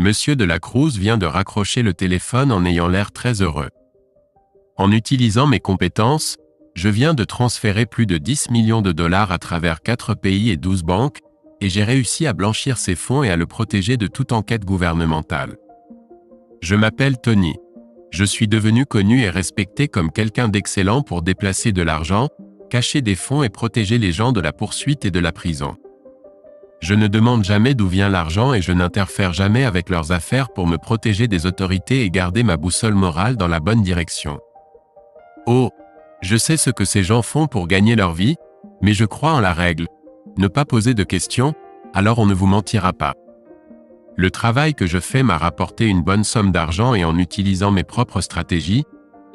Monsieur de la Cruz vient de raccrocher le téléphone en ayant l'air très heureux. En utilisant mes compétences, je viens de transférer plus de 10 millions de dollars à travers 4 pays et 12 banques, et j'ai réussi à blanchir ces fonds et à le protéger de toute enquête gouvernementale. Je m'appelle Tony. Je suis devenu connu et respecté comme quelqu'un d'excellent pour déplacer de l'argent, cacher des fonds et protéger les gens de la poursuite et de la prison. Je ne demande jamais d'où vient l'argent et je n'interfère jamais avec leurs affaires pour me protéger des autorités et garder ma boussole morale dans la bonne direction. Oh, je sais ce que ces gens font pour gagner leur vie, mais je crois en la règle. Ne pas poser de questions, alors on ne vous mentira pas. Le travail que je fais m'a rapporté une bonne somme d'argent et en utilisant mes propres stratégies,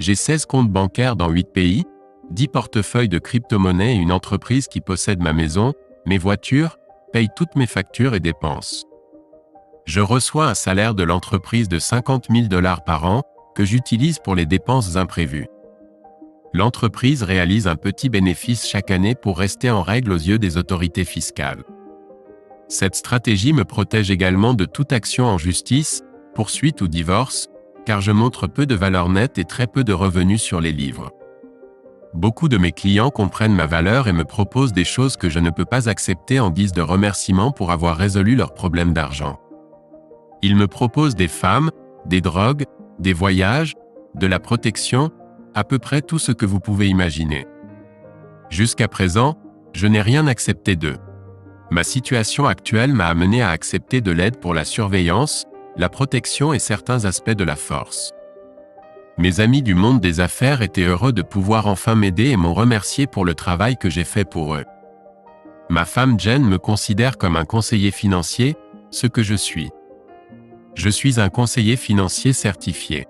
j'ai 16 comptes bancaires dans 8 pays, 10 portefeuilles de crypto-monnaies et une entreprise qui possède ma maison, mes voitures, paye toutes mes factures et dépenses. Je reçois un salaire de l'entreprise de 50 000 $ par an que j'utilise pour les dépenses imprévues. L'entreprise réalise un petit bénéfice chaque année pour rester en règle aux yeux des autorités fiscales. Cette stratégie me protège également de toute action en justice, poursuite ou divorce, car je montre peu de valeur nette et très peu de revenus sur les livres. Beaucoup de mes clients comprennent ma valeur et me proposent des choses que je ne peux pas accepter en guise de remerciement pour avoir résolu leurs problèmes d'argent. Ils me proposent des femmes, des drogues, des voyages, de la protection, à peu près tout ce que vous pouvez imaginer. Jusqu'à présent, je n'ai rien accepté d'eux. Ma situation actuelle m'a amené à accepter de l'aide pour la surveillance, la protection et certains aspects de la force. Mes amis du monde des affaires étaient heureux de pouvoir enfin m'aider et m'ont remercié pour le travail que j'ai fait pour eux. Ma femme Jen me considère comme un conseiller financier, ce que je suis. Je suis un conseiller financier certifié.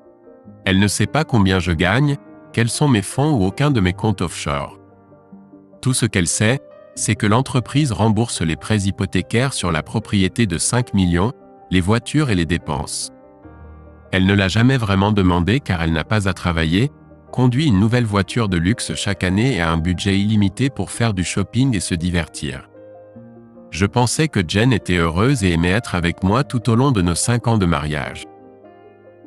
Elle ne sait pas combien je gagne, quels sont mes fonds ou aucun de mes comptes offshore. Tout ce qu'elle sait, c'est que l'entreprise rembourse les prêts hypothécaires sur la propriété de 5 millions, les voitures et les dépenses. Elle ne l'a jamais vraiment demandé car elle n'a pas à travailler, conduit une nouvelle voiture de luxe chaque année et a un budget illimité pour faire du shopping et se divertir. Je pensais que Jen était heureuse et aimait être avec moi tout au long de nos 5 ans de mariage.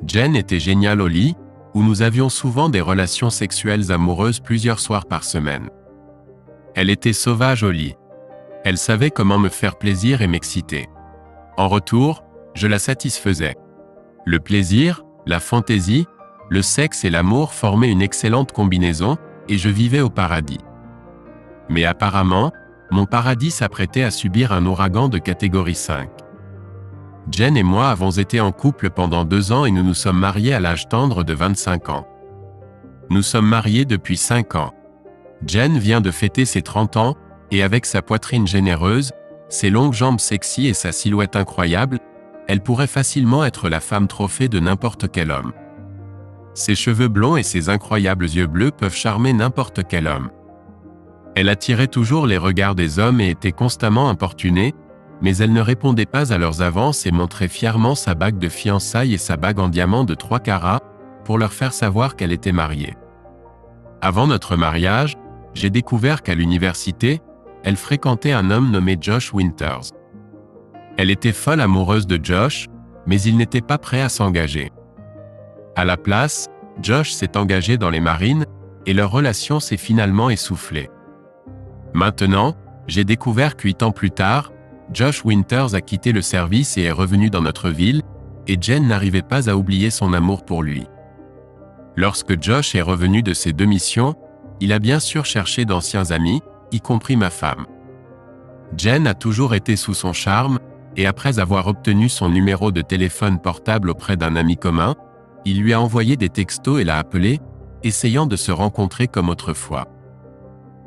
Jen était géniale au lit, où nous avions souvent des relations sexuelles amoureuses plusieurs soirs par semaine. Elle était sauvage au lit. Elle savait comment me faire plaisir et m'exciter. En retour, je la satisfaisais. Le plaisir, la fantaisie, le sexe et l'amour formaient une excellente combinaison, et je vivais au paradis. Mais apparemment, mon paradis s'apprêtait à subir un ouragan de catégorie 5. Jen et moi avons été en couple pendant 2 ans et nous nous sommes mariés à l'âge tendre de 25 ans. Nous sommes mariés depuis 5 ans. Jen vient de fêter ses 30 ans, et avec sa poitrine généreuse, ses longues jambes sexy et sa silhouette incroyable, elle pourrait facilement être la femme trophée de n'importe quel homme. Ses cheveux blonds et ses incroyables yeux bleus peuvent charmer n'importe quel homme. Elle attirait toujours les regards des hommes et était constamment importunée, mais elle ne répondait pas à leurs avances et montrait fièrement sa bague de fiançailles et sa bague en diamant de 3 carats, pour leur faire savoir qu'elle était mariée. Avant notre mariage, j'ai découvert qu'à l'université, elle fréquentait un homme nommé Josh Winters. Elle était folle amoureuse de Josh, mais il n'était pas prêt à s'engager. À la place, Josh s'est engagé dans les marines, et leur relation s'est finalement essoufflée. Maintenant, j'ai découvert qu'8 ans plus tard, Josh Winters a quitté le service et est revenu dans notre ville, et Jen n'arrivait pas à oublier son amour pour lui. Lorsque Josh est revenu de ses 2 missions, il a bien sûr cherché d'anciens amis, y compris ma femme. Jen a toujours été sous son charme, et après avoir obtenu son numéro de téléphone portable auprès d'un ami commun, il lui a envoyé des textos et l'a appelé, essayant de se rencontrer comme autrefois.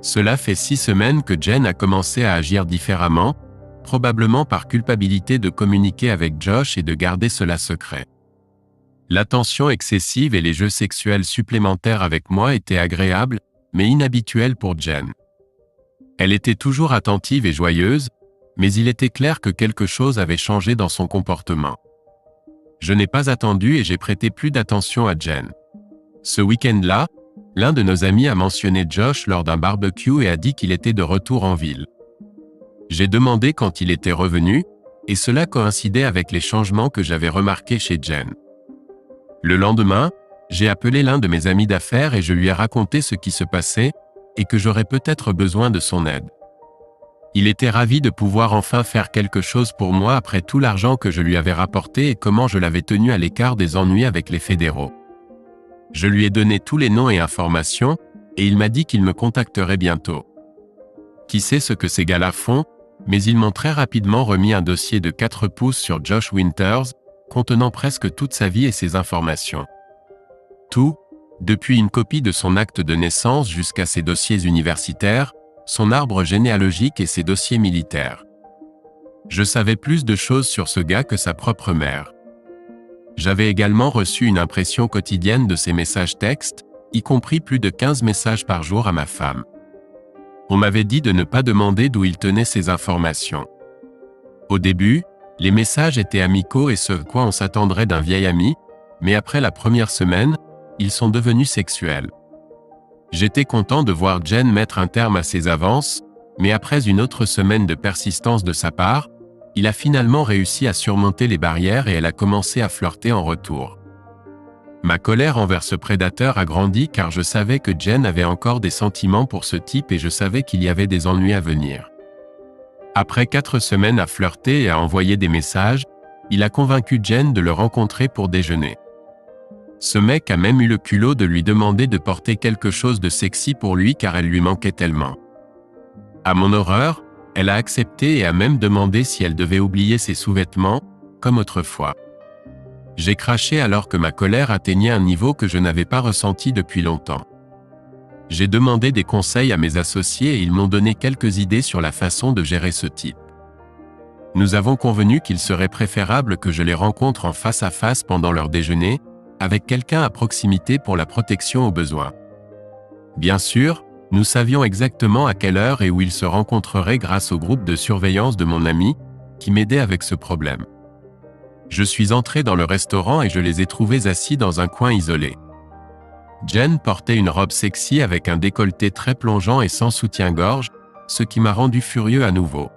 Cela fait 6 semaines que Jen a commencé à agir différemment, probablement par culpabilité de communiquer avec Josh et de garder cela secret. L'attention excessive et les jeux sexuels supplémentaires avec moi étaient agréables, mais inhabituels pour Jen. Elle était toujours attentive et joyeuse, mais il était clair que quelque chose avait changé dans son comportement. Je n'ai pas attendu et j'ai prêté plus d'attention à Jen. Ce week-end-là, l'un de nos amis a mentionné Josh lors d'un barbecue et a dit qu'il était de retour en ville. J'ai demandé quand il était revenu, et cela coïncidait avec les changements que j'avais remarqués chez Jen. Le lendemain, j'ai appelé l'un de mes amis d'affaires et je lui ai raconté ce qui se passait et que j'aurais peut-être besoin de son aide. Il était ravi de pouvoir enfin faire quelque chose pour moi après tout l'argent que je lui avais rapporté et comment je l'avais tenu à l'écart des ennuis avec les fédéraux. Je lui ai donné tous les noms et informations, et il m'a dit qu'il me contacterait bientôt. Qui sait ce que ces gars-là font, mais ils m'ont très rapidement remis un dossier de 4 pouces sur Josh Winters, contenant presque toute sa vie et ses informations. Tout, depuis une copie de son acte de naissance jusqu'à ses dossiers universitaires, son arbre généalogique et ses dossiers militaires. Je savais plus de choses sur ce gars que sa propre mère. J'avais également reçu une impression quotidienne de ses messages textes, y compris plus de 15 messages par jour à ma femme. On m'avait dit de ne pas demander d'où il tenait ces informations. Au début, les messages étaient amicaux et ce à quoi on s'attendrait d'un vieil ami, mais après la première semaine, ils sont devenus sexuels. J'étais content de voir Jen mettre un terme à ses avances, mais après une autre semaine de persistance de sa part, il a finalement réussi à surmonter les barrières et elle a commencé à flirter en retour. Ma colère envers ce prédateur a grandi car je savais que Jen avait encore des sentiments pour ce type et je savais qu'il y avait des ennuis à venir. Après 4 semaines à flirter et à envoyer des messages, il a convaincu Jen de le rencontrer pour déjeuner. Ce mec a même eu le culot de lui demander de porter quelque chose de sexy pour lui car elle lui manquait tellement. À mon horreur, elle a accepté et a même demandé si elle devait oublier ses sous-vêtements, comme autrefois. J'ai craché alors que ma colère atteignait un niveau que je n'avais pas ressenti depuis longtemps. J'ai demandé des conseils à mes associés et ils m'ont donné quelques idées sur la façon de gérer ce type. Nous avons convenu qu'il serait préférable que je les rencontre en face à face pendant leur déjeuner, avec quelqu'un à proximité pour la protection au besoin. Bien sûr, nous savions exactement à quelle heure et où ils se rencontreraient grâce au groupe de surveillance de mon ami, qui m'aidait avec ce problème. Je suis entré dans le restaurant et je les ai trouvés assis dans un coin isolé. Jen portait une robe sexy avec un décolleté très plongeant et sans soutien-gorge, ce qui m'a rendu furieux à nouveau.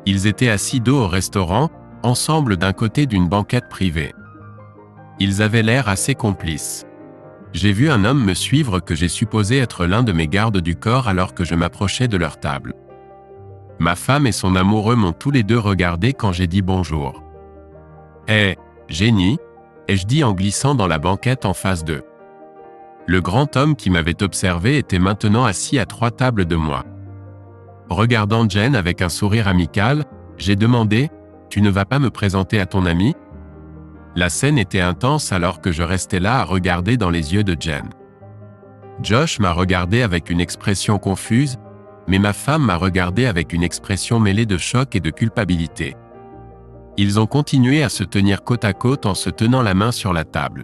Ils étaient assis dos au restaurant, ensemble d'un côté d'une banquette privée. Ils avaient l'air assez complices. J'ai vu un homme me suivre que j'ai supposé être l'un de mes gardes du corps alors que je m'approchais de leur table. Ma femme et son amoureux m'ont tous les deux regardé quand j'ai dit bonjour. « Hé, Jenny !» ai-je dit en glissant dans la banquette en face d'eux. Le grand homme qui m'avait observé était maintenant assis à 3 tables de moi. Regardant Jen avec un sourire amical, j'ai demandé « Tu ne vas pas me présenter à ton ami ?» La scène était intense alors que je restais là à regarder dans les yeux de Jen. Josh m'a regardé avec une expression confuse, mais ma femme m'a regardé avec une expression mêlée de choc et de culpabilité. Ils ont continué à se tenir côte à côte en se tenant la main sur la table.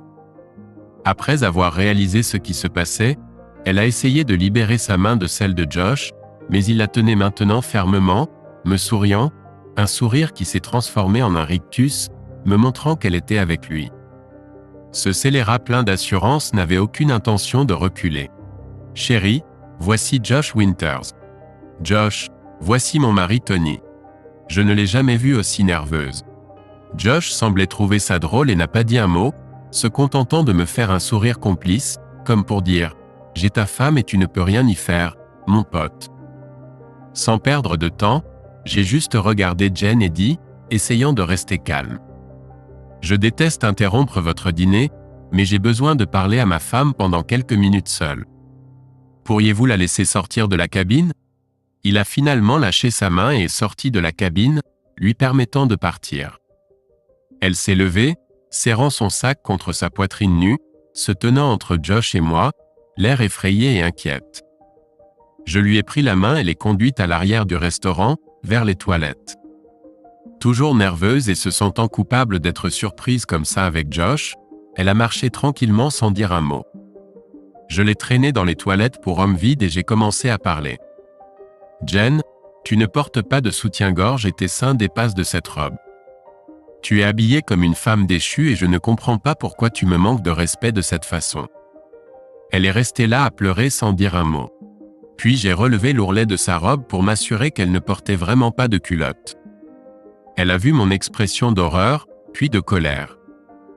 Après avoir réalisé ce qui se passait, elle a essayé de libérer sa main de celle de Josh, mais il la tenait maintenant fermement, me souriant, un sourire qui s'est transformé en un rictus, me montrant qu'elle était avec lui. Ce scélérat plein d'assurance n'avait aucune intention de reculer. « Chérie, voici Josh Winters. Josh, voici mon mari Tony. » Je ne l'ai jamais vue aussi nerveuse. Josh semblait trouver ça drôle et n'a pas dit un mot, se contentant de me faire un sourire complice, comme pour dire « J'ai ta femme et tu ne peux rien y faire, mon pote. » Sans perdre de temps, j'ai juste regardé Jen et dit, essayant de rester calme. Je déteste interrompre votre dîner, mais j'ai besoin de parler à ma femme pendant quelques minutes seule. Pourriez-vous la laisser sortir de la cabine ? Il a finalement lâché sa main et est sorti de la cabine, lui permettant de partir. Elle s'est levée, serrant son sac contre sa poitrine nue, se tenant entre Josh et moi, l'air effrayé et inquiète. Je lui ai pris la main et l'ai conduite à l'arrière du restaurant, vers les toilettes. Toujours nerveuse et se sentant coupable d'être surprise comme ça avec Josh, elle a marché tranquillement sans dire un mot. Je l'ai traînée dans les toilettes pour homme vide et j'ai commencé à parler. « Jen, tu ne portes pas de soutien-gorge et tes seins dépassent de cette robe. Tu es habillée comme une femme déchue et je ne comprends pas pourquoi tu me manques de respect de cette façon. » Elle est restée là à pleurer sans dire un mot. Puis j'ai relevé l'ourlet de sa robe pour m'assurer qu'elle ne portait vraiment pas de culotte. Elle a vu mon expression d'horreur, puis de colère.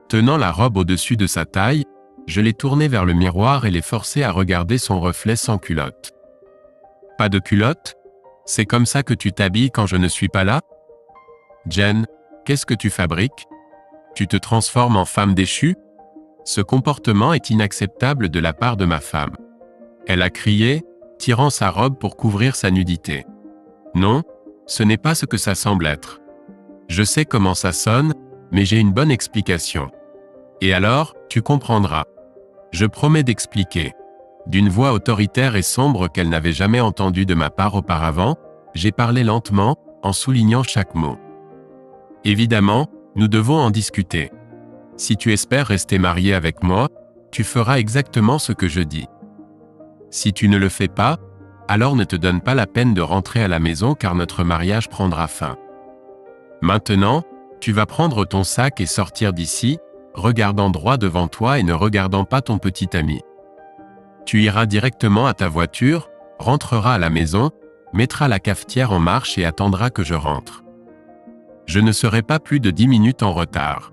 Tenant la robe au-dessus de sa taille, je l'ai tournée vers le miroir et l'ai forcée à regarder son reflet sans culotte. Pas de culotte? C'est comme ça que tu t'habilles quand je ne suis pas là? Jen, qu'est-ce que tu fabriques? Tu te transformes en femme déchue? Ce comportement est inacceptable de la part de ma femme. Elle a crié, tirant sa robe pour couvrir sa nudité. Non, ce n'est pas ce que ça semble être. Je sais comment ça sonne, mais j'ai une bonne explication. Et alors, tu comprendras. Je promets d'expliquer. D'une voix autoritaire et sombre qu'elle n'avait jamais entendue de ma part auparavant, j'ai parlé lentement, en soulignant chaque mot. Évidemment, nous devons en discuter. Si tu espères rester marié avec moi, tu feras exactement ce que je dis. Si tu ne le fais pas, alors ne te donne pas la peine de rentrer à la maison car notre mariage prendra fin. Maintenant, tu vas prendre ton sac et sortir d'ici, regardant droit devant toi et ne regardant pas ton petit ami. Tu iras directement à ta voiture, rentreras à la maison, mettras la cafetière en marche et attendras que je rentre. Je ne serai pas plus de 10 minutes en retard.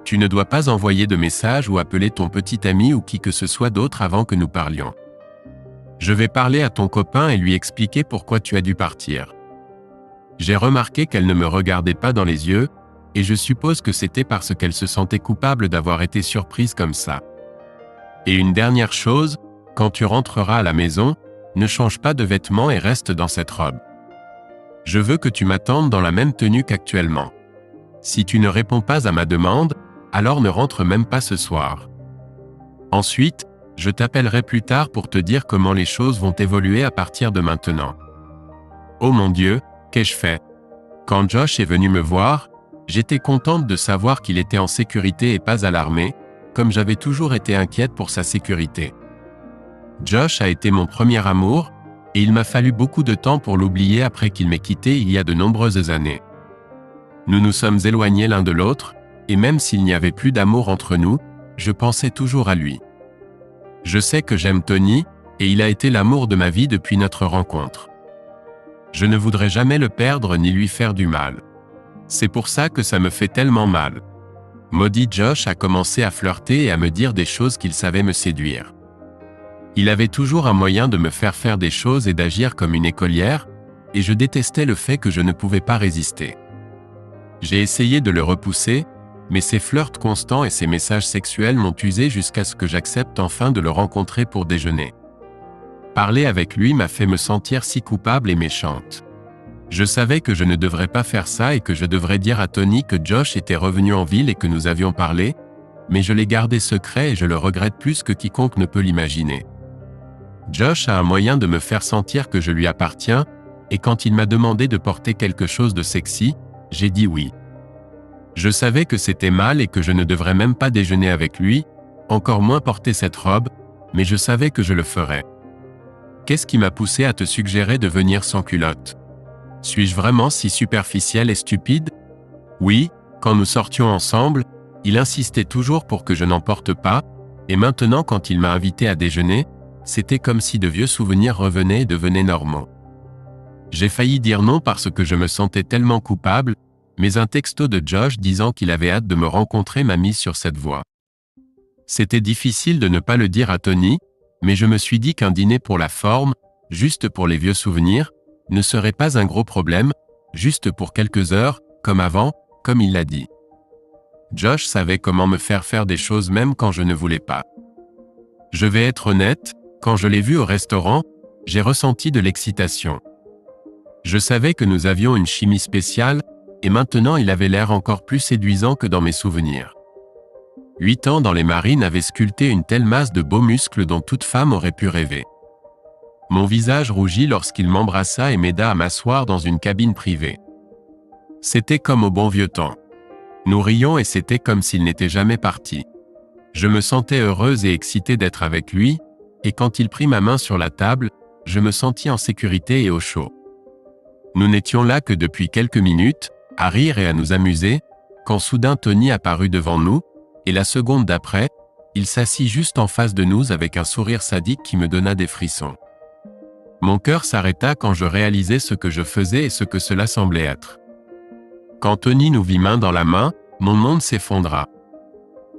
Tu ne dois pas envoyer de message ou appeler ton petit ami ou qui que ce soit d'autre avant que nous parlions. Je vais parler à ton copain et lui expliquer pourquoi tu as dû partir. J'ai remarqué qu'elle ne me regardait pas dans les yeux, et je suppose que c'était parce qu'elle se sentait coupable d'avoir été surprise comme ça. Et une dernière chose, quand tu rentreras à la maison, ne change pas de vêtements et reste dans cette robe. Je veux que tu m'attendes dans la même tenue qu'actuellement. Si tu ne réponds pas à ma demande, alors ne rentre même pas ce soir. Ensuite, je t'appellerai plus tard pour te dire comment les choses vont évoluer à partir de maintenant. Oh mon Dieu, qu'ai-je fait? Quand Josh est venu me voir, j'étais contente de savoir qu'il était en sécurité et pas alarmée, comme j'avais toujours été inquiète pour sa sécurité. Josh a été mon premier amour, et il m'a fallu beaucoup de temps pour l'oublier après qu'il m'ait quitté il y a de nombreuses années. Nous nous sommes éloignés l'un de l'autre, et même s'il n'y avait plus d'amour entre nous, je pensais toujours à lui. Je sais que j'aime Tony, et il a été l'amour de ma vie depuis notre rencontre. Je ne voudrais jamais le perdre ni lui faire du mal. C'est pour ça que ça me fait tellement mal. Maudit Josh a commencé à flirter et à me dire des choses qu'il savait me séduire. Il avait toujours un moyen de me faire des choses et d'agir comme une écolière, et je détestais le fait que je ne pouvais pas résister. J'ai essayé de le repousser, mais ses flirts constants et ses messages sexuels m'ont usé jusqu'à ce que j'accepte enfin de le rencontrer pour déjeuner. Parler avec lui m'a fait me sentir si coupable et méchante. Je savais que je ne devrais pas faire ça et que je devrais dire à Tony que Josh était revenu en ville et que nous avions parlé, mais je l'ai gardé secret et je le regrette plus que quiconque ne peut l'imaginer. Josh a un moyen de me faire sentir que je lui appartiens, et quand il m'a demandé de porter quelque chose de sexy, j'ai dit oui. Je savais que c'était mal et que je ne devrais même pas déjeuner avec lui, encore moins porter cette robe, mais je savais que je le ferais. Qu'est-ce qui m'a poussé à te suggérer de venir sans culotte? Suis-je vraiment si superficiel et stupide? Oui, quand nous sortions ensemble, il insistait toujours pour que je n'en porte pas, et maintenant quand il m'a invité à déjeuner, c'était comme si de vieux souvenirs revenaient et devenaient normaux. J'ai failli dire non parce que je me sentais tellement coupable, mais un texto de Josh disant qu'il avait hâte de me rencontrer m'a mise sur cette voie. C'était difficile de ne pas le dire à Tony, mais je me suis dit qu'un dîner pour la forme, juste pour les vieux souvenirs, ne serait pas un gros problème, juste pour quelques heures, comme avant, comme il l'a dit. Josh savait comment me faire des choses même quand je ne voulais pas. Je vais être honnête, quand je l'ai vu au restaurant, j'ai ressenti de l'excitation. Je savais que nous avions une chimie spéciale, et maintenant il avait l'air encore plus séduisant que dans mes souvenirs. 8 ans dans les marines avaient sculpté une telle masse de beaux muscles dont toute femme aurait pu rêver. Mon visage rougit lorsqu'il m'embrassa et m'aida à m'asseoir dans une cabine privée. C'était comme au bon vieux temps. Nous rions et c'était comme s'il n'était jamais parti. Je me sentais heureuse et excitée d'être avec lui, et quand il prit ma main sur la table, je me sentis en sécurité et au chaud. Nous n'étions là que depuis quelques minutes, à rire et à nous amuser, quand soudain Tony apparut devant nous, et la seconde d'après, il s'assit juste en face de nous avec un sourire sadique qui me donna des frissons. Mon cœur s'arrêta quand je réalisais ce que je faisais et ce que cela semblait être. Quand Tony nous vit main dans la main, mon monde s'effondra.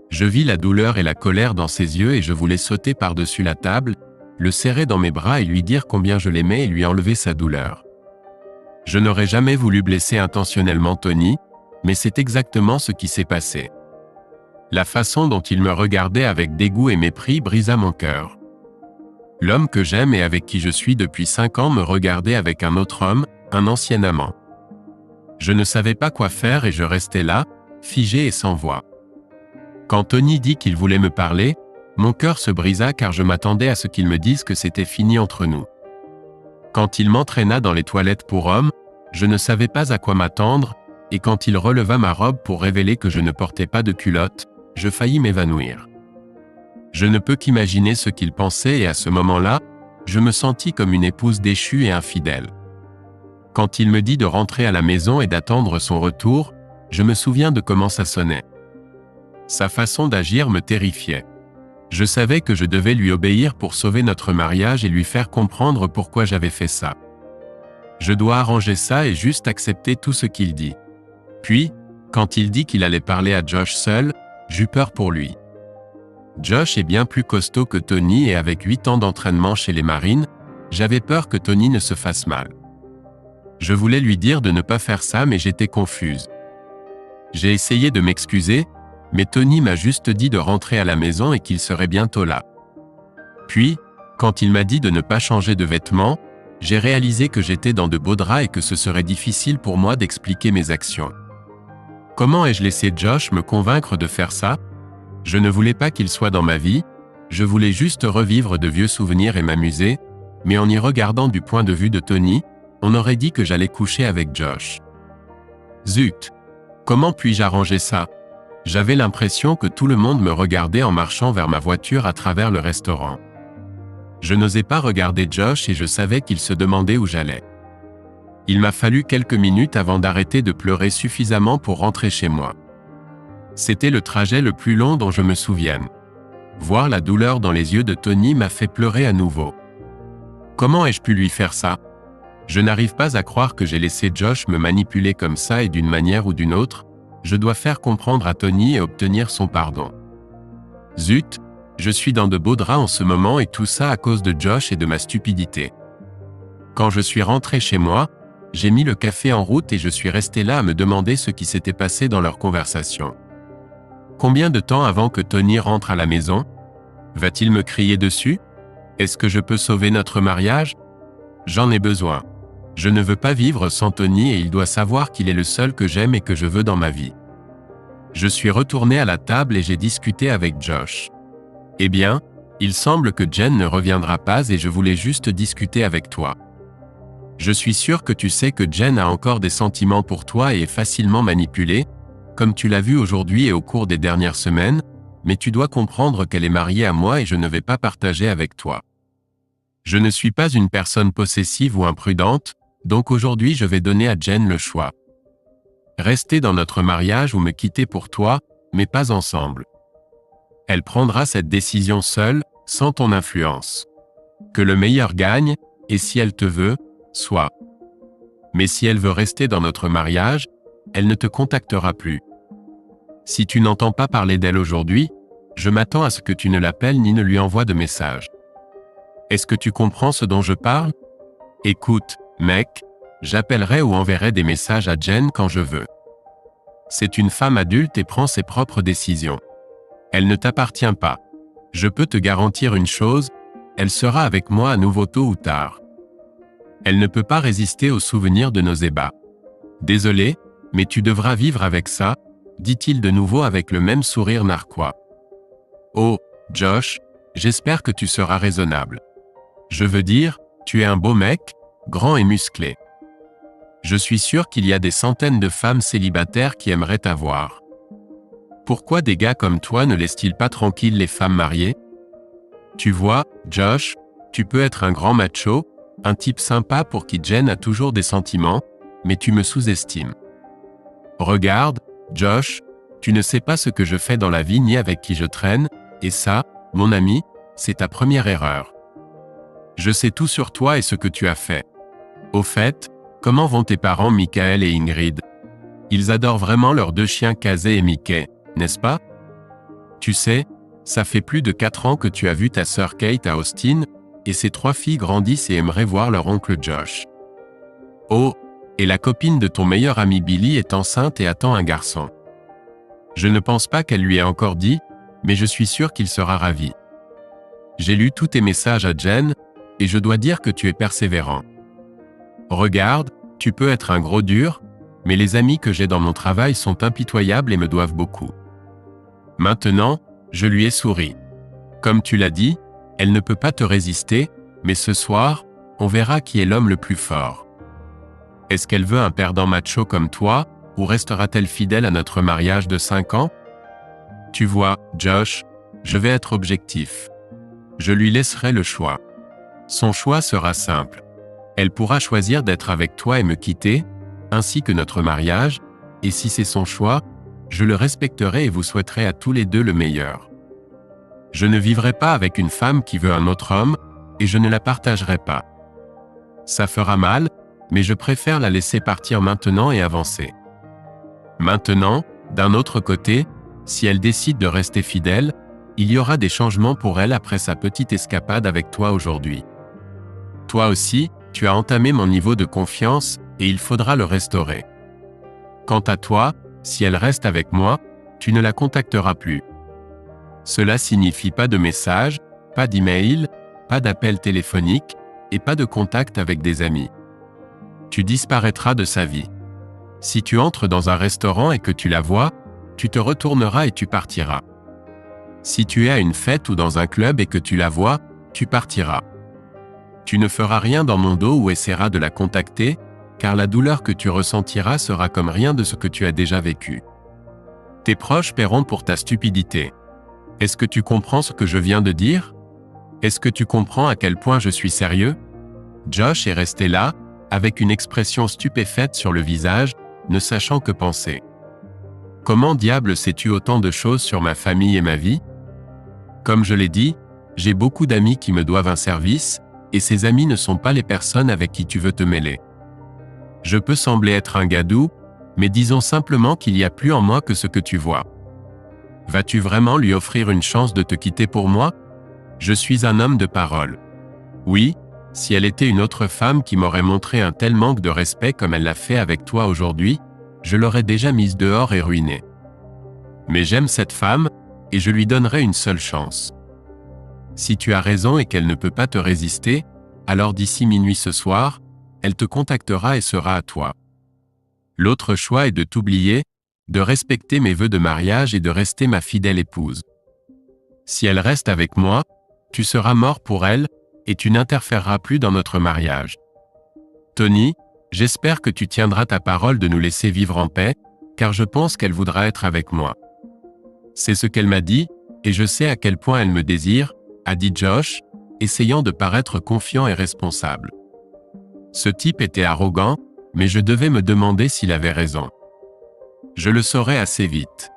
Je vis la douleur et la colère dans ses yeux et je voulais sauter par-dessus la table, le serrer dans mes bras et lui dire combien je l'aimais et lui enlever sa douleur. Je n'aurais jamais voulu blesser intentionnellement Tony, mais c'est exactement ce qui s'est passé. La façon dont il me regardait avec dégoût et mépris brisa mon cœur. L'homme que j'aime et avec qui je suis depuis 5 ans me regardait avec un autre homme, un ancien amant. Je ne savais pas quoi faire et je restais là, figé et sans voix. Quand Tony dit qu'il voulait me parler, mon cœur se brisa car je m'attendais à ce qu'il me dise que c'était fini entre nous. Quand il m'entraîna dans les toilettes pour hommes, je ne savais pas à quoi m'attendre, et quand il releva ma robe pour révéler que je ne portais pas de culotte, je faillis m'évanouir. Je ne peux qu'imaginer ce qu'il pensait et à ce moment-là, je me sentis comme une épouse déchue et infidèle. Quand il me dit de rentrer à la maison et d'attendre son retour, je me souviens de comment ça sonnait. Sa façon d'agir me terrifiait. Je savais que je devais lui obéir pour sauver notre mariage et lui faire comprendre pourquoi j'avais fait ça. Je dois arranger ça et juste accepter tout ce qu'il dit. Puis, quand il dit qu'il allait parler à Josh seul, j'eus peur pour lui. Josh est bien plus costaud que Tony et avec 8 ans d'entraînement chez les Marines, j'avais peur que Tony ne se fasse mal. Je voulais lui dire de ne pas faire ça mais j'étais confuse. J'ai essayé de m'excuser, mais Tony m'a juste dit de rentrer à la maison et qu'il serait bientôt là. Puis, quand il m'a dit de ne pas changer de vêtements, j'ai réalisé que j'étais dans de beaux draps et que ce serait difficile pour moi d'expliquer mes actions. Comment ai-je laissé Josh me convaincre de faire ça? Je ne voulais pas qu'il soit dans ma vie, je voulais juste revivre de vieux souvenirs et m'amuser, mais en y regardant du point de vue de Tony, on aurait dit que j'allais coucher avec Josh. Zut! Comment puis-je arranger ça? J'avais l'impression que tout le monde me regardait en marchant vers ma voiture à travers le restaurant. Je n'osais pas regarder Josh et je savais qu'il se demandait où j'allais. Il m'a fallu quelques minutes avant d'arrêter de pleurer suffisamment pour rentrer chez moi. C'était le trajet le plus long dont je me souvienne. Voir la douleur dans les yeux de Tony m'a fait pleurer à nouveau. Comment ai-je pu lui faire ça? Je n'arrive pas à croire que j'ai laissé Josh me manipuler comme ça et d'une manière ou d'une autre, je dois faire comprendre à Tony et obtenir son pardon. Zut, je suis dans de beaux draps en ce moment et tout ça à cause de Josh et de ma stupidité. Quand je suis rentré chez moi, j'ai mis le café en route et je suis resté là à me demander ce qui s'était passé dans leur conversation. Combien de temps avant que Tony rentre à la maison? Va-t-il me crier dessus? Est-ce que je peux sauver notre mariage? J'en ai besoin. Je ne veux pas vivre sans Tony et il doit savoir qu'il est le seul que j'aime et que je veux dans ma vie. Je suis retourné à la table et j'ai discuté avec Josh. Eh bien, il semble que Jen ne reviendra pas et je voulais juste discuter avec toi. Je suis sûr que tu sais que Jen a encore des sentiments pour toi et est facilement manipulée, comme tu l'as vu aujourd'hui et au cours des dernières semaines, mais tu dois comprendre qu'elle est mariée à moi et je ne vais pas partager avec toi. Je ne suis pas une personne possessive ou imprudente, donc aujourd'hui je vais donner à Jen le choix. Rester dans notre mariage ou me quitter pour toi, mais pas ensemble. Elle prendra cette décision seule, sans ton influence. Que le meilleur gagne, et si elle te veut, soit. Mais si elle veut rester dans notre mariage, elle ne te contactera plus. Si tu n'entends pas parler d'elle aujourd'hui, je m'attends à ce que tu ne l'appelles ni ne lui envoies de message. Est-ce que tu comprends ce dont je parle? Écoute, mec, j'appellerai ou enverrai des messages à Jen quand je veux. C'est une femme adulte et prend ses propres décisions. Elle ne t'appartient pas. Je peux te garantir une chose, elle sera avec moi à nouveau tôt ou tard. Elle ne peut pas résister aux souvenirs de nos ébats. Désolé, mais tu devras vivre avec ça, dit-il de nouveau avec le même sourire narquois. Oh, Josh, j'espère que tu seras raisonnable. Je veux dire, tu es un beau mec, grand et musclé. Je suis sûr qu'il y a des centaines de femmes célibataires qui aimeraient t'avoir. Pourquoi des gars comme toi ne laissent-ils pas tranquilles les femmes mariées? Tu vois, Josh, tu peux être un grand macho, un type sympa pour qui Jen a toujours des sentiments, mais tu me sous-estimes. Regarde, Josh, tu ne sais pas ce que je fais dans la vie ni avec qui je traîne, et ça, mon ami, c'est ta première erreur. Je sais tout sur toi et ce que tu as fait. Au fait, comment vont tes parents Michael et Ingrid? Ils adorent vraiment leurs 2 chiens Casey et Mickey, n'est-ce pas? Tu sais, ça fait plus de 4 ans que tu as vu ta sœur Kate à Austin, et ces 3 filles grandissent et aimeraient voir leur oncle Josh. Oh, et la copine de ton meilleur ami Billy est enceinte et attend un garçon. Je ne pense pas qu'elle lui ait encore dit, mais je suis sûr qu'il sera ravi. J'ai lu tous tes messages à Jen, et je dois dire que tu es persévérant. Regarde, tu peux être un gros dur, mais les amis que j'ai dans mon travail sont impitoyables et me doivent beaucoup. Maintenant, je lui ai souri. Comme tu l'as dit, elle ne peut pas te résister, mais ce soir, on verra qui est l'homme le plus fort. Est-ce qu'elle veut un perdant macho comme toi, ou restera-t-elle fidèle à notre mariage de 5 ans? Tu vois, Josh, je vais être objectif. Je lui laisserai le choix. Son choix sera simple. Elle pourra choisir d'être avec toi et me quitter, ainsi que notre mariage, et si c'est son choix, je le respecterai et vous souhaiterai à tous les deux le meilleur. Je ne vivrai pas avec une femme qui veut un autre homme, et je ne la partagerai pas. Ça fera mal, mais je préfère la laisser partir maintenant et avancer. Maintenant, d'un autre côté, si elle décide de rester fidèle, il y aura des changements pour elle après sa petite escapade avec toi aujourd'hui. Toi aussi, tu as entamé mon niveau de confiance, et il faudra le restaurer. Quant à toi, si elle reste avec moi, tu ne la contacteras plus. Cela signifie pas de messages, pas d'email, pas d'appel téléphonique, et pas de contact avec des amis. Tu disparaîtras de sa vie. Si tu entres dans un restaurant et que tu la vois, tu te retourneras et tu partiras. Si tu es à une fête ou dans un club et que tu la vois, tu partiras. Tu ne feras rien dans mon dos ou essaieras de la contacter, car la douleur que tu ressentiras sera comme rien de ce que tu as déjà vécu. Tes proches paieront pour ta stupidité. Est-ce que tu comprends ce que je viens de dire? Est-ce que tu comprends à quel point je suis sérieux? Josh est resté là, avec une expression stupéfaite sur le visage, ne sachant que penser. Comment diable sais-tu autant de choses sur ma famille et ma vie? Comme je l'ai dit, j'ai beaucoup d'amis qui me doivent un service, et ces amis ne sont pas les personnes avec qui tu veux te mêler. Je peux sembler être un gars doux, mais disons simplement qu'il y a plus en moi que ce que tu vois. Vas-tu vraiment lui offrir une chance de te quitter pour moi? Je suis un homme de parole. Oui, si elle était une autre femme qui m'aurait montré un tel manque de respect comme elle l'a fait avec toi aujourd'hui, je l'aurais déjà mise dehors et ruinée. Mais j'aime cette femme, et je lui donnerai une seule chance. Si tu as raison et qu'elle ne peut pas te résister, alors d'ici minuit ce soir, elle te contactera et sera à toi. L'autre choix est de t'oublier, de respecter mes vœux de mariage et de rester ma fidèle épouse. Si elle reste avec moi, tu seras mort pour elle, et tu n'interféreras plus dans notre mariage. Tony, j'espère que tu tiendras ta parole de nous laisser vivre en paix, car je pense qu'elle voudra être avec moi. C'est ce qu'elle m'a dit, et je sais à quel point elle me désire, a dit Josh, essayant de paraître confiant et responsable. Ce type était arrogant, mais je devais me demander s'il avait raison. Je le saurais assez vite.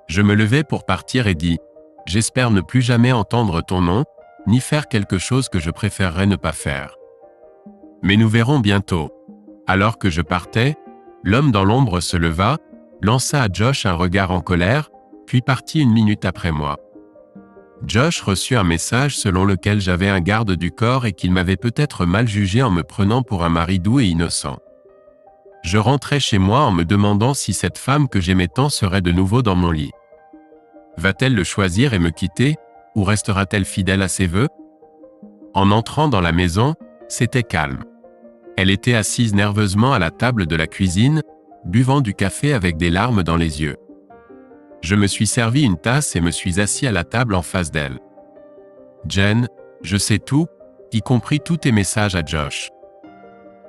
Je me levai pour partir et dis, « J'espère ne plus jamais entendre ton nom, ni faire quelque chose que je préférerais ne pas faire. » Mais nous verrons bientôt. Alors que je partais, l'homme dans l'ombre se leva, lança à Josh un regard en colère, puis partit 1 minute après moi. Josh reçut un message selon lequel j'avais un garde du corps et qu'il m'avait peut-être mal jugé en me prenant pour un mari doux et innocent. Je rentrais chez moi en me demandant si cette femme que j'aimais tant serait de nouveau dans mon lit. Va-t-elle le choisir et me quitter, ou restera-t-elle fidèle à ses vœux? En entrant dans la maison, c'était calme. Elle était assise nerveusement à la table de la cuisine, buvant du café avec des larmes dans les yeux. Je me suis servi une tasse et me suis assis à la table en face d'elle. Jen, je sais tout, y compris tous tes messages à Josh.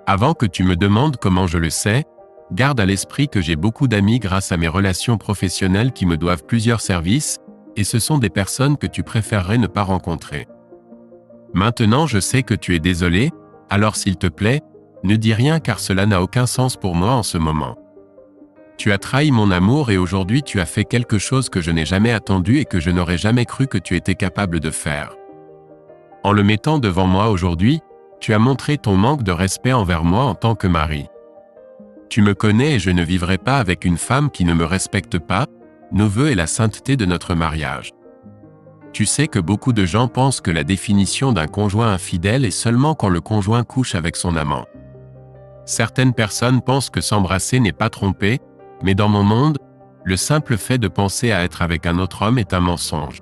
Avant que tu me demandes comment je le sais, garde à l'esprit que j'ai beaucoup d'amis grâce à mes relations professionnelles qui me doivent plusieurs services, et ce sont des personnes que tu préférerais ne pas rencontrer. Maintenant je sais que tu es désolé, alors s'il te plaît, ne dis rien car cela n'a aucun sens pour moi en ce moment. Tu as trahi mon amour et aujourd'hui tu as fait quelque chose que je n'ai jamais attendu et que je n'aurais jamais cru que tu étais capable de faire. En le mettant devant moi aujourd'hui, tu as montré ton manque de respect envers moi en tant que mari. Tu me connais et je ne vivrai pas avec une femme qui ne me respecte pas, nos vœux et la sainteté de notre mariage. Tu sais que beaucoup de gens pensent que la définition d'un conjoint infidèle est seulement quand le conjoint couche avec son amant. Certaines personnes pensent que s'embrasser n'est pas tromper, mais dans mon monde, le simple fait de penser à être avec un autre homme est un mensonge.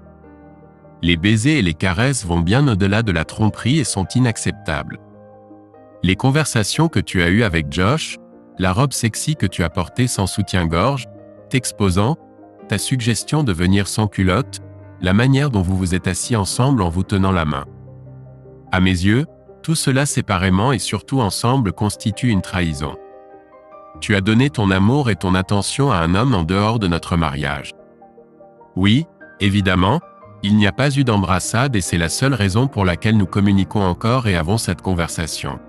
Les baisers et les caresses vont bien au-delà de la tromperie et sont inacceptables. Les conversations que tu as eues avec Josh, la robe sexy que tu as portée sans soutien-gorge, t'exposant, ta suggestion de venir sans culotte, la manière dont vous vous êtes assis ensemble en vous tenant la main. À mes yeux, tout cela séparément et surtout ensemble constitue une trahison. Tu as donné ton amour et ton attention à un homme en dehors de notre mariage. Oui, évidemment, il n'y a pas eu d'embrassade et c'est la seule raison pour laquelle nous communiquons encore et avons cette conversation.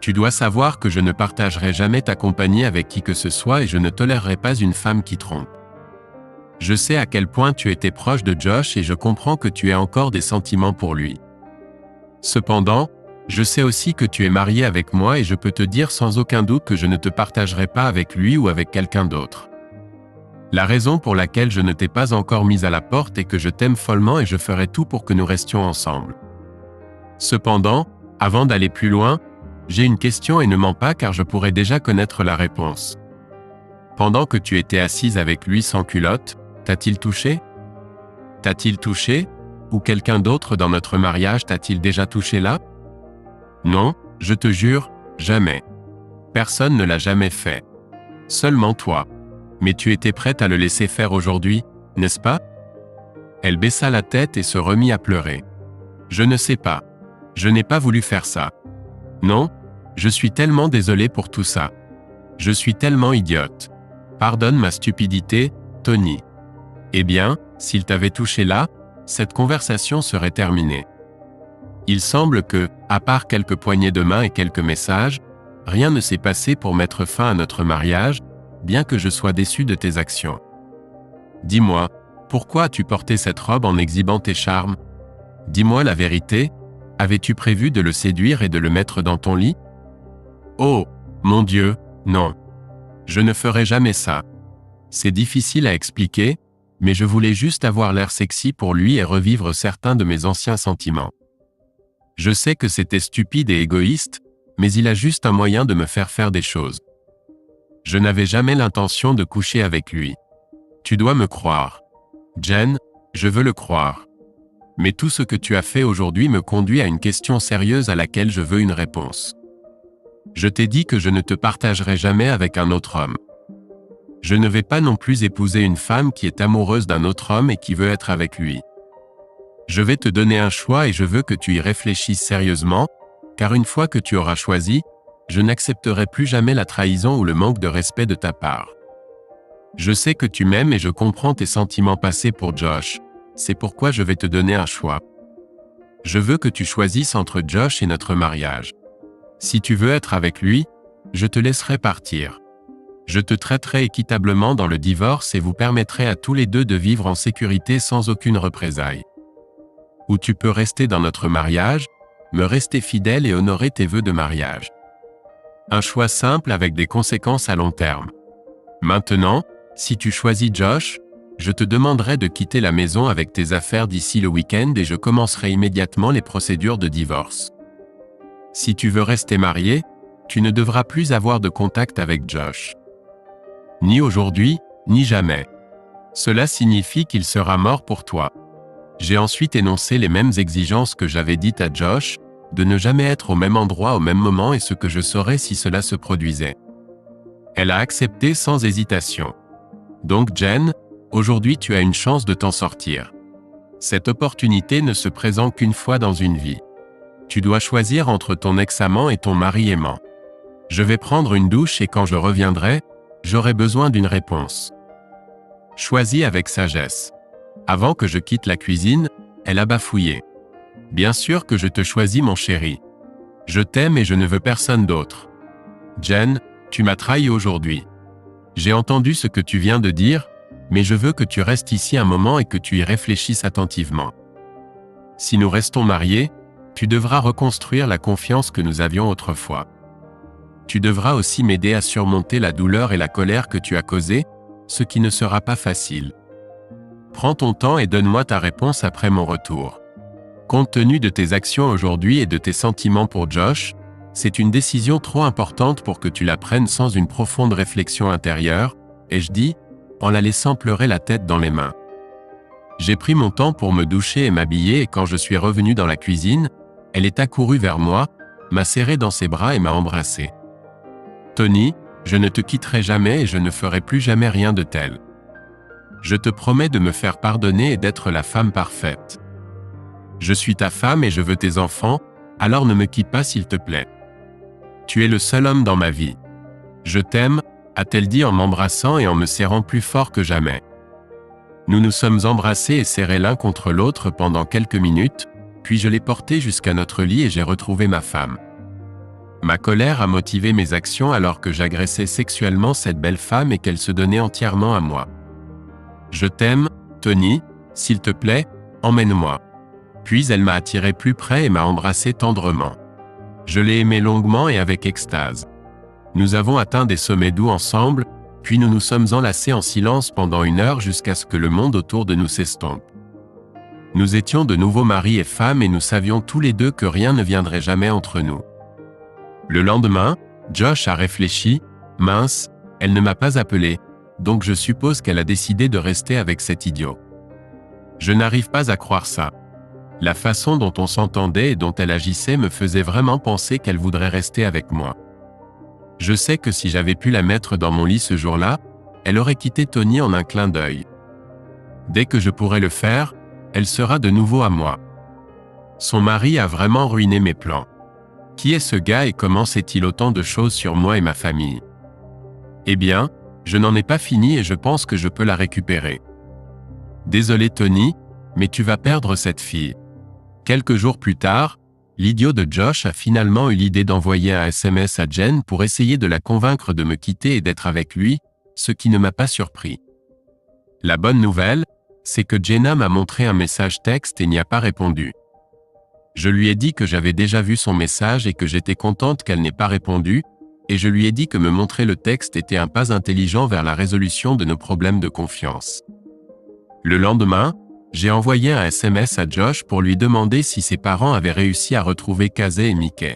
Tu dois savoir que je ne partagerai jamais ta compagnie avec qui que ce soit et je ne tolérerai pas une femme qui trompe. Je sais à quel point tu étais proche de Josh et je comprends que tu aies encore des sentiments pour lui. Cependant, je sais aussi que tu es marié avec moi et je peux te dire sans aucun doute que je ne te partagerai pas avec lui ou avec quelqu'un d'autre. La raison pour laquelle je ne t'ai pas encore mise à la porte est que je t'aime follement et je ferai tout pour que nous restions ensemble. Cependant, avant d'aller plus loin, j'ai une question et ne mens pas car je pourrais déjà connaître la réponse. Pendant que tu étais assise avec lui sans culotte, t'a-t-il touché? T'a-t-il touché? Ou quelqu'un d'autre dans notre mariage t'a-t-il déjà touché là? Non, je te jure, jamais. Personne ne l'a jamais fait. Seulement toi. Mais tu étais prête à le laisser faire aujourd'hui, n'est-ce pas? Elle baissa la tête et se remit à pleurer. Je ne sais pas. Je n'ai pas voulu faire ça. Non, je suis tellement désolée pour tout ça. Je suis tellement idiote. Pardonne ma stupidité, Tony. Eh bien, s'il t'avait touché là, cette conversation serait terminée. Il semble que, à part quelques poignées de main et quelques messages, rien ne s'est passé pour mettre fin à notre mariage, bien que je sois déçu de tes actions. Dis-moi, pourquoi as-tu porté cette robe en exhibant tes charmes? Dis-moi la vérité, avais-tu prévu de le séduire et de le mettre dans ton lit? Oh, mon Dieu, non. Je ne ferai jamais ça. C'est difficile à expliquer, mais je voulais juste avoir l'air sexy pour lui et revivre certains de mes anciens sentiments. Je sais que c'était stupide et égoïste, mais il a juste un moyen de me faire des choses. Je n'avais jamais l'intention de coucher avec lui. Tu dois me croire. Jen, je veux le croire. Mais tout ce que tu as fait aujourd'hui me conduit à une question sérieuse à laquelle je veux une réponse. Je t'ai dit que je ne te partagerai jamais avec un autre homme. Je ne vais pas non plus épouser une femme qui est amoureuse d'un autre homme et qui veut être avec lui. Je vais te donner un choix et je veux que tu y réfléchisses sérieusement, car une fois que tu auras choisi, je n'accepterai plus jamais la trahison ou le manque de respect de ta part. Je sais que tu m'aimes et je comprends tes sentiments passés pour Josh, c'est pourquoi je vais te donner un choix. Je veux que tu choisisses entre Josh et notre mariage. Si tu veux être avec lui, je te laisserai partir. Je te traiterai équitablement dans le divorce et vous permettrez à tous les deux de vivre en sécurité sans aucune représaille. Ou tu peux rester dans notre mariage, me rester fidèle et honorer tes vœux de mariage. Un choix simple avec des conséquences à long terme. Maintenant, si tu choisis Josh, je te demanderai de quitter la maison avec tes affaires d'ici le week-end et je commencerai immédiatement les procédures de divorce. Si tu veux rester marié, tu ne devras plus avoir de contact avec Josh. Ni aujourd'hui, ni jamais. Cela signifie qu'il sera mort pour toi. J'ai ensuite énoncé les mêmes exigences que j'avais dites à Josh, de ne jamais être au même endroit au même moment et ce que je saurais si cela se produisait. Elle a accepté sans hésitation. Donc Jen, aujourd'hui tu as une chance de t'en sortir. Cette opportunité ne se présente qu'une fois dans une vie. Tu dois choisir entre ton ex-amant et ton mari aimant. Je vais prendre une douche et quand je reviendrai, j'aurai besoin d'une réponse. Choisis avec sagesse. Avant que je quitte la cuisine, elle a bafouillé. Bien sûr que je te choisis mon chéri. Je t'aime et je ne veux personne d'autre. Jen, tu m'as trahi aujourd'hui. J'ai entendu ce que tu viens de dire, mais je veux que tu restes ici un moment et que tu y réfléchisses attentivement. Si nous restons mariés, tu devras reconstruire la confiance que nous avions autrefois. tu devras aussi m'aider à surmonter la douleur et la colère que tu as causées, ce qui ne sera pas facile. Prends ton temps et donne-moi ta réponse après mon retour. Compte tenu de tes actions aujourd'hui et de tes sentiments pour Josh, c'est une décision trop importante pour que tu la prennes sans une profonde réflexion intérieure, ai-je dit, en la laissant pleurer la tête dans les mains. J'ai pris mon temps pour me doucher et m'habiller et quand je suis revenu dans la cuisine, elle est accourue vers moi, m'a serré dans ses bras et m'a embrassé. Tony, je ne te quitterai jamais et je ne ferai plus jamais rien de tel. Je te promets de me faire pardonner et d'être la femme parfaite. Je suis ta femme et je veux tes enfants, alors ne me quitte pas s'il te plaît. Tu es le seul homme dans ma vie. Je t'aime, a-t-elle dit en m'embrassant et en me serrant plus fort que jamais. Nous nous sommes embrassés et serrés l'un contre l'autre pendant quelques minutes, puis je l'ai porté jusqu'à notre lit et j'ai retrouvé ma femme. Ma colère a motivé mes actions alors que j'agressais sexuellement cette belle femme et qu'elle se donnait entièrement à moi. Je t'aime, Tony, s'il te plaît, emmène-moi. Puis elle m'a attiré plus près et m'a embrassé tendrement. Je l'ai aimée longuement et avec extase. Nous avons atteint des sommets doux ensemble, puis nous nous sommes enlacés en silence pendant 1 heure jusqu'à ce que le monde autour de nous s'estompe. Nous étions de nouveau mari et femme et nous savions tous les deux que rien ne viendrait jamais entre nous. Le lendemain, Josh a réfléchi, mince, elle ne m'a pas appelé, donc je suppose qu'elle a décidé de rester avec cet idiot. Je n'arrive pas à croire ça. La façon dont on s'entendait et dont elle agissait me faisait vraiment penser qu'elle voudrait rester avec moi. Je sais que si j'avais pu la mettre dans mon lit ce jour-là, elle aurait quitté Tony en un clin d'œil. Dès que je pourrai le faire, elle sera de nouveau à moi. Son mari a vraiment ruiné mes plans. Qui est ce gars et comment sait-il autant de choses sur moi et ma famille? Eh bien, je n'en ai pas fini et je pense que je peux la récupérer. Désolé Tony, mais tu vas perdre cette fille. Quelques jours plus tard, l'idiot de Josh a finalement eu l'idée d'envoyer un SMS à Jen pour essayer de la convaincre de me quitter et d'être avec lui, ce qui ne m'a pas surpris. La bonne nouvelle, c'est que Jenna m'a montré un message texte et n'y a pas répondu. Je lui ai dit que j'avais déjà vu son message et que j'étais contente qu'elle n'ait pas répondu, et je lui ai dit que me montrer le texte était un pas intelligent vers la résolution de nos problèmes de confiance. Le lendemain, j'ai envoyé un SMS à Josh pour lui demander si ses parents avaient réussi à retrouver Casey et Mickey.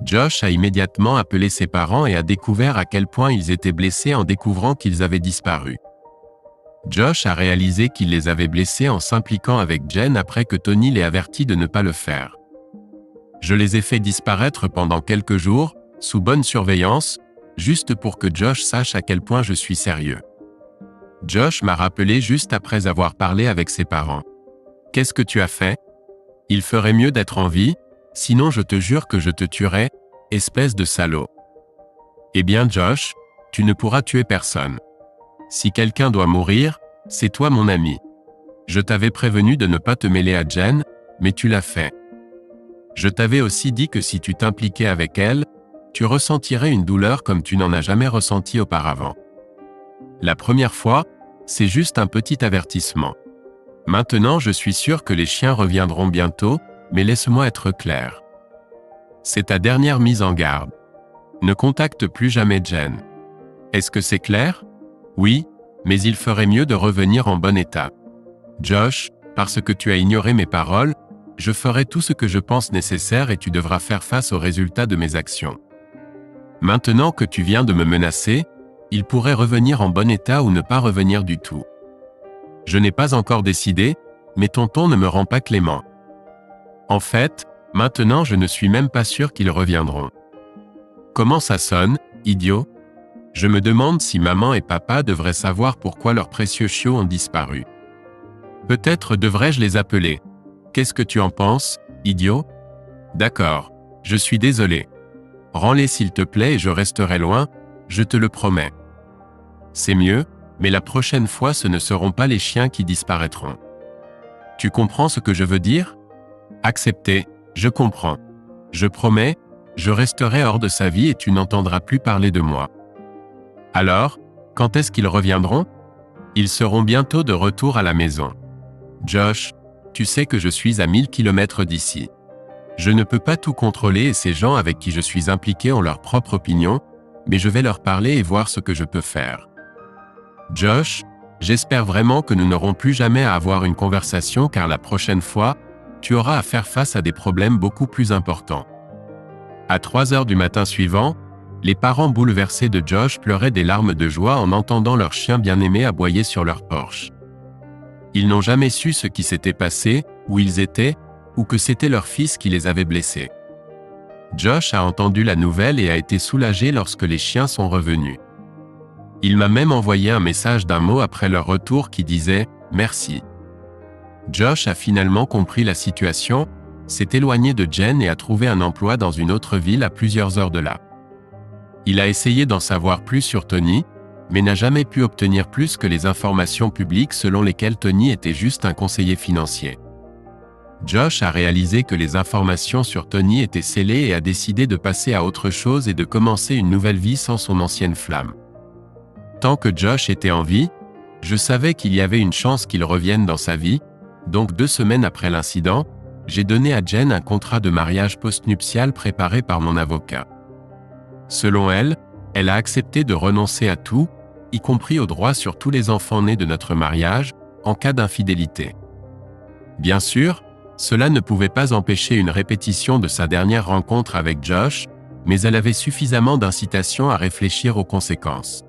Josh a immédiatement appelé ses parents et a découvert à quel point ils étaient blessés en découvrant qu'ils avaient disparu. Josh a réalisé qu'il les avait blessés en s'impliquant avec Jen après que Tony l'ait averti de ne pas le faire. Je les ai fait disparaître pendant quelques jours, sous bonne surveillance, juste pour que Josh sache à quel point je suis sérieux. Josh m'a rappelé juste après avoir parlé avec ses parents. « Qu'est-ce que tu as fait? Il ferait mieux d'être en vie, sinon je te jure que je te tuerai, espèce de salaud. » Eh bien Josh, tu ne pourras tuer personne. Si quelqu'un doit mourir, c'est toi mon ami. Je t'avais prévenu de ne pas te mêler à Jen, mais tu l'as fait. Je t'avais aussi dit que si tu t'impliquais avec elle, tu ressentirais une douleur comme tu n'en as jamais ressenti auparavant. La première fois, c'est juste un petit avertissement. Maintenant, je suis sûr que les chiens reviendront bientôt, mais laisse-moi être clair. C'est ta dernière mise en garde. Ne contacte plus jamais Jen. Est-ce que c'est clair? Oui, mais il ferait mieux de revenir en bon état. Josh, parce que tu as ignoré mes paroles, je ferai tout ce que je pense nécessaire et tu devras faire face aux résultats de mes actions. Maintenant que tu viens de me menacer, il pourrait revenir en bon état ou ne pas revenir du tout. Je n'ai pas encore décidé, mais ton ton ne me rend pas clément. En fait, maintenant je ne suis même pas sûr qu'ils reviendront. Comment ça sonne, idiot? Je me demande si maman et papa devraient savoir pourquoi leurs précieux chiots ont disparu. Peut-être devrais-je les appeler. Qu'est-ce que tu en penses, idiot? D'accord, je suis désolé. Rends-les s'il te plaît et je resterai loin, je te le promets. C'est mieux, mais la prochaine fois ce ne seront pas les chiens qui disparaîtront. Tu comprends ce que je veux dire? Accepté, je comprends. Je promets, je resterai hors de sa vie et tu n'entendras plus parler de moi. Alors, quand est-ce qu'ils reviendront? Ils seront bientôt de retour à la maison. Josh, tu sais que je suis à 1000 km d'ici. Je ne peux pas tout contrôler et ces gens avec qui je suis impliqué ont leur propre opinion, mais je vais leur parler et voir ce que je peux faire. Josh, j'espère vraiment que nous n'aurons plus jamais à avoir une conversation car la prochaine fois, tu auras à faire face à des problèmes beaucoup plus importants. À 3 heures du matin suivant, les parents bouleversés de Josh pleuraient des larmes de joie en entendant leur chien bien-aimé aboyer sur leur porche. Ils n'ont jamais su ce qui s'était passé, où ils étaient, ou que c'était leur fils qui les avait blessés. Josh a entendu la nouvelle et a été soulagé lorsque les chiens sont revenus. Il m'a même envoyé un message d'un mot après leur retour qui disait « Merci ». Josh a finalement compris la situation, s'est éloigné de Jen et a trouvé un emploi dans une autre ville à plusieurs heures de là. Il a essayé d'en savoir plus sur Tony, mais n'a jamais pu obtenir plus que les informations publiques selon lesquelles Tony était juste un conseiller financier. Josh a réalisé que les informations sur Tony étaient scellées et a décidé de passer à autre chose et de commencer une nouvelle vie sans son ancienne flamme. Tant que Josh était en vie, je savais qu'il y avait une chance qu'il revienne dans sa vie, donc 2 semaines après l'incident, j'ai donné à Jen un contrat de mariage postnuptial préparé par mon avocat. Selon elle, elle a accepté de renoncer à tout, y compris aux droits sur tous les enfants nés de notre mariage, en cas d'infidélité. Bien sûr, cela ne pouvait pas empêcher une répétition de sa dernière rencontre avec Josh, mais elle avait suffisamment d'incitation à réfléchir aux conséquences.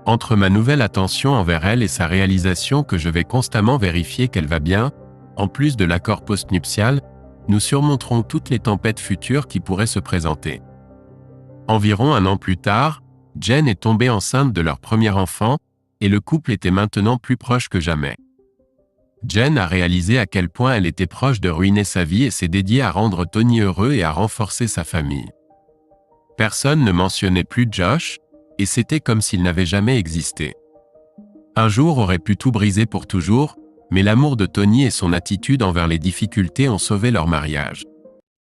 Entre ma nouvelle attention envers elle et sa réalisation que je vais constamment vérifier qu'elle va bien, en plus de l'accord postnuptial, nous surmonterons toutes les tempêtes futures qui pourraient se présenter. Environ 1 an plus tard, Jen est tombée enceinte de leur premier enfant, et le couple était maintenant plus proche que jamais. Jen a réalisé à quel point elle était proche de ruiner sa vie et s'est dédiée à rendre Tony heureux et à renforcer sa famille. Personne ne mentionnait plus Josh, et c'était comme s'il n'avait jamais existé. Un jour aurait pu tout briser pour toujours, mais l'amour de Tony et son attitude envers les difficultés ont sauvé leur mariage.